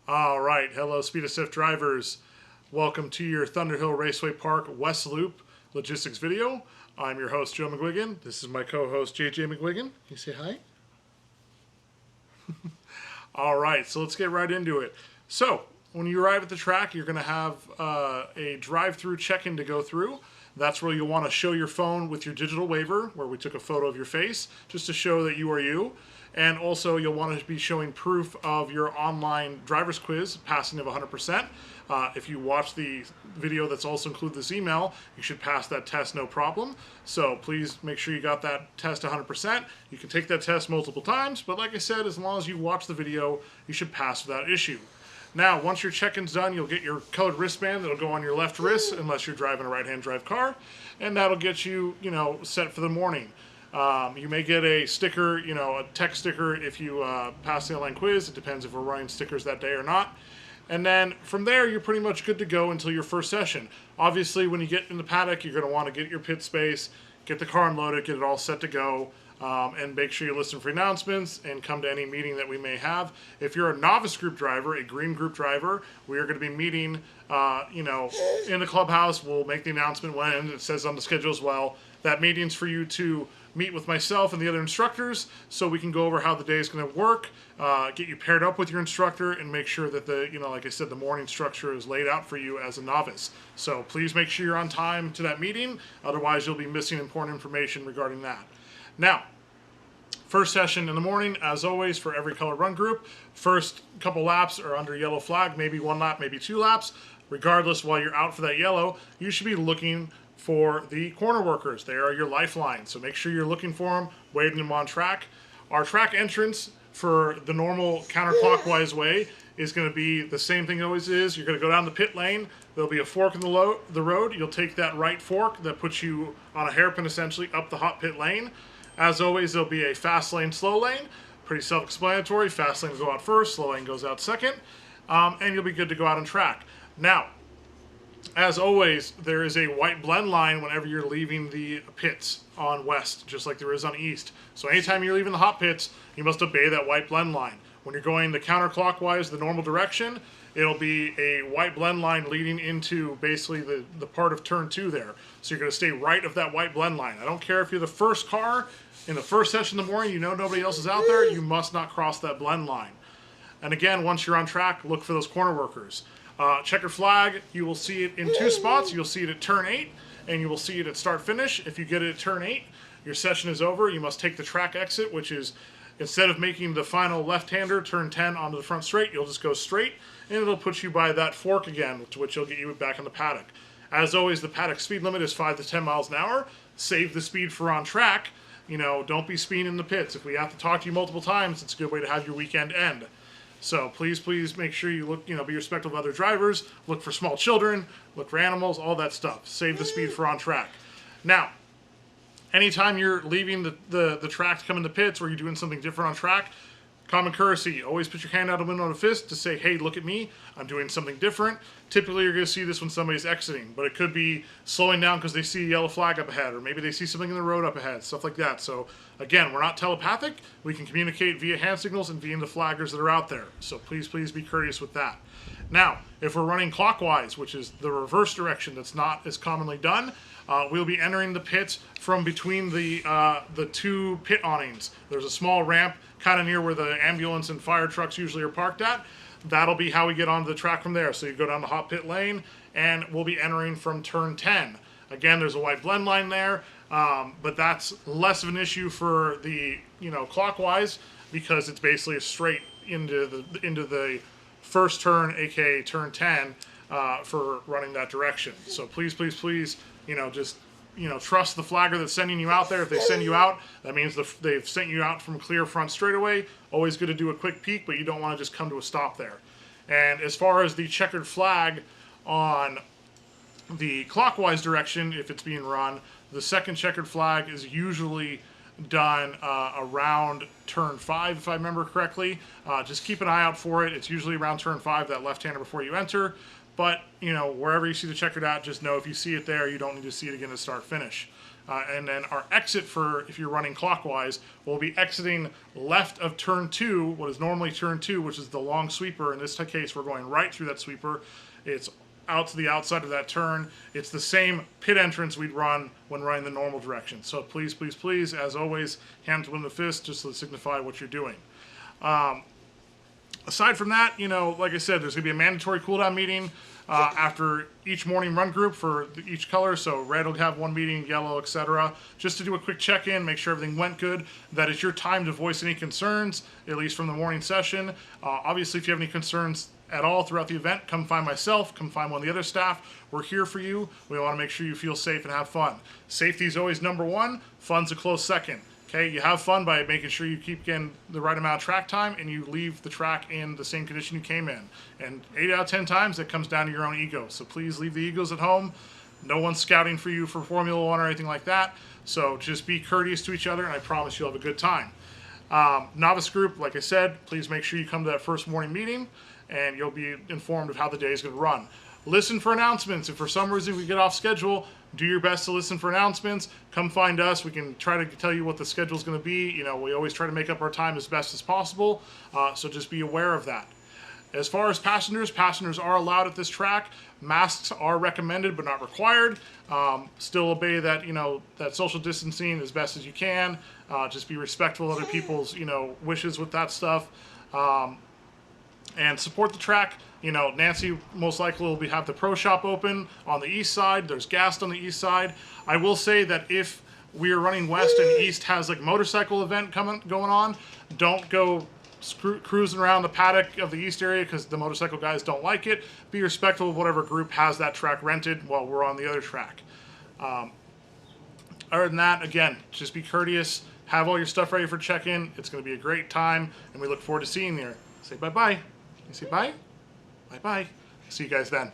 All right, hello Speed Assist drivers. Welcome to your Thunderhill Raceway Park West Loop logistics video. I'm your host, Joe McGuigan. This is my co-host, JJ McGuigan. Can you say hi? All right, so let's get right into it. So, when you arrive at the track, you're going to have a drive-through check-in to go through. That's where you'll want to show your phone with your digital waiver, where we took a photo of your face, just to show that you are you. And also, you'll want to be showing proof of your online driver's quiz, passing of 100%. If you watch the video that's also included this email, you should pass that test no problem. So please make sure you got that test 100%. You can take that test multiple times, but like I said, as long as you watch the video, you should pass without issue. Now, once your check-in's done, you'll get your colored wristband that'll go on your left wrist, unless you're driving a right-hand drive car, and that'll get you, set for the morning. You may get a sticker, a text sticker if you pass the online quiz. It depends if we're running stickers that day or not. And then from there, you're pretty much good to go until your first session. Obviously, when you get in the paddock, you're going to want to get your pit space, get the car unloaded, get it all set to go, and make sure you listen for announcements and come to any meeting that we may have. If you're a novice group driver, a green group driver, we are going to be meeting, in the clubhouse. We'll make the announcement when it says on the schedule as well. That meeting's for you to meet with myself and the other instructors so we can go over how the day is going to work, get you paired up with your instructor, and make sure that like I said, the morning structure is laid out for you as a novice. So please make sure you're on time to that meeting, otherwise you'll be missing important information regarding that. Now, first session in the morning, as always, for every color run group. First couple laps are under yellow flag, maybe one lap, maybe two laps. Regardless, while you're out for that yellow, you should be looking for the corner workers. They are your lifeline, so make sure you're looking for them, waiting them on track. Our track entrance for the normal counterclockwise way is going to be the same thing it always is. You're going to go down the pit lane. There'll be a fork in the road. You'll take that right fork that puts you on a hairpin, essentially, up the hot pit lane. As always, there'll be a fast lane, slow lane. Pretty self-explanatory. Fast lane will go out first, slow lane goes out second, and you'll be good to go out on track. Now, as always, there is a white blend line whenever you're leaving the pits on west, just like there is on east. So anytime you're leaving the hot pits, you must obey that white blend line. When you're going the counterclockwise, the normal direction, it'll be a white blend line leading into basically the part of turn 2 there. So you're going to stay right of that white blend line. I don't care if you're the first car in the first session in the morning, nobody else is out there, you must not cross that blend line. And again, once you're on track, look for those corner workers. Checkered flag, you will see it in two spots. You'll see it at turn 8, and you will see it at start-finish. If you get it at turn 8, your session is over. You must take the track exit, which is, instead of making the final left-hander, turn 10 onto the front straight, you'll just go straight, and it'll put you by that fork again, to which will get you back in the paddock. As always, the paddock speed limit is 5 to 10 miles an hour. Save the speed for on track. Don't be speeding in the pits. If we have to talk to you multiple times, it's a good way to have your weekend end. So please make sure you look, be respectful of other drivers, look for small children, look for animals, all that stuff. Save the speed for on track. Now, anytime you're leaving the track to come in the pits or you're doing something different on track, common courtesy, always put your hand out a window on a fist to say, hey, look at me, I'm doing something different. Typically, you're going to see this when somebody's exiting, but it could be slowing down because they see a yellow flag up ahead, or maybe they see something in the road up ahead, stuff like that. So, again, we're not telepathic. We can communicate via hand signals and via the flaggers that are out there. So please be courteous with that. Now, if we're running clockwise, which is the reverse direction that's not as commonly done, we'll be entering the pits from between the two pit awnings. There's a small ramp kind of near where the ambulance and fire trucks usually are parked at. That'll be how we get onto the track from there. So you go down the hot pit lane, and we'll be entering from turn 10. Again, there's a white blend line there, but that's less of an issue for the clockwise, because it's basically a straight into the first turn, aka turn 10, for running that direction. So please, just trust the flagger that's sending you out there. If they send you out, that means they've sent you out from clear front straightaway. Always good to do a quick peek, but you don't want to just come to a stop there. And as far as the checkered flag on the clockwise direction, if it's being run, the second checkered flag is usually done around turn 5, if I remember correctly. Just keep an eye out for it. It's usually around turn 5, that left-hander before you enter. But, wherever you see the checkered at, just know if you see it there, you don't need to see it again to start finish. And then our exit for, if you're running clockwise, will be exiting left of turn 2, what is normally turn 2, which is the long sweeper. In this case, we're going right through that sweeper. It's out to the outside of that turn. It's the same pit entrance we'd run when running the normal direction. So please, please, please, as always, hand to the fist just to signify what you're doing. Aside from that, like I said, there's going to be a mandatory cooldown meeting after each morning run group for each color. So red will have one meeting, yellow, etc. Just to do a quick check-in, make sure everything went good. That is your time to voice any concerns, at least from the morning session. Obviously, if you have any concerns at all throughout the event, come find myself, come find one of the other staff. We're here for you. We want to make sure you feel safe and have fun. Safety is always number one. Fun's a close second. Okay, you have fun by making sure you keep getting the right amount of track time and you leave the track in the same condition you came in. And 8 out of 10 times, it comes down to your own ego. So please leave the egos at home. No one's scouting for you for Formula One or anything like that. So just be courteous to each other, and I promise you'll have a good time. Novice group, like I said, please make sure you come to that first morning meeting, and you'll be informed of how the day is going to run. Listen for announcements. If for some reason we get off schedule, do your best to listen for announcements. Come find us. We can try to tell you what the schedule is going to be. We always try to make up our time as best as possible. So just be aware of that. As far as passengers are allowed at this track. Masks are recommended but not required. Still obey that, that social distancing as best as you can. Just be respectful of other people's, wishes with that stuff. And support the track. Nancy most likely will have the pro shop open on the east side. There's gas on the east side. I will say that if we are running west and east has like motorcycle event going on, don't go cruising around the paddock of the east area because the motorcycle guys don't like it. Be respectful of whatever group has that track rented while we're on the other track. Other than that, again, just be courteous. Have all your stuff ready for check-in. It's going to be a great time, and we look forward to seeing you there. Say bye-bye. You say bye? Bye-bye. See you guys then.